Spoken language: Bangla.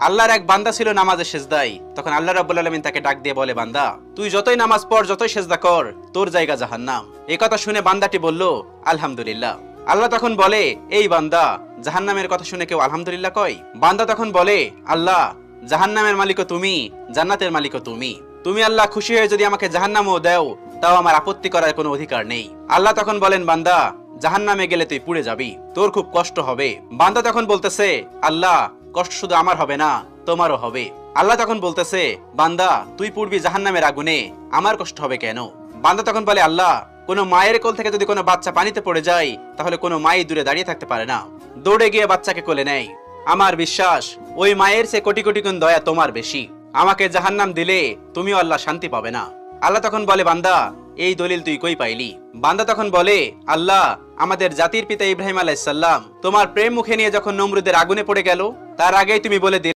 আল্লাহর এক বান্দা ছিল নামাজে সেজদায়। তখন আল্লাহ রাব্বুল আলামিন তাকে ডাক দিয়ে বলে, বান্দা তুই যতই নামাজ পড়, যতই সেজদা কর, তোর জায়গা জাহান্নাম। এই কথা শুনে বান্দাটি বলল, আলহামদুলিল্লাহ। আল্লাহ তখন বলে, এই বান্দা, জাহান্নামের কথা শুনে কেউ আলহামদুলিল্লাহ কয়? বান্দা তখন বলে, আল্লাহ, জাহান্নামের মালিকও তুমি, জান্নাতের মালিকও তুমি। তুমি আল্লাহ খুশি হয়ে যদি আমাকে জাহান্নামও দাও, তাও আমার আপত্তি করার কোনো অধিকার নেই। আল্লাহ তখন বলেন, বান্দা, জাহান্নামে গেলে তুই পুড়ে যাবি, তোর খুব কষ্ট হবে। বান্দা তখন বলতেছে, আল্লাহ, কষ্ট শুধু আমার হবে না, তোমারও হবে। আল্লাহ তখন বলতেছে, বান্দা, তুই পুড়বি জাহান্নামের আগুনে, আমার কষ্ট হবে কেন? বান্দা তখন বলে, আল্লাহ, কোনো মায়ের কোল থেকে যদি কোনো বাচ্চা পানিতে পড়ে যায়, তাহলে কোনো মাই দূরে দাঁড়িয়ে থাকতে পারে না, দৌড়ে গিয়ে বাচ্চাকে কোলে নেয়। আমার বিশ্বাস, ওই মায়ের চেয়ে কোটি কোটি গুণ দয়া তোমার বেশি। আমাকে জাহান্নাম দিলে তুমিও আল্লাহ শান্তি পাবে না। আল্লাহ তখন বলে, বান্দা, এই দলিল তুই কই পাইলি? বান্দা তখন বলে, আল্লাহ, আমাদের জাতির পিতা ইব্রাহিম আলাইহিস সালাম তোমার প্রেম মুখে নিয়ে যখন নমরুদের আগুনে পড়ে গেল, তার আগেই তুমি বলে দিলে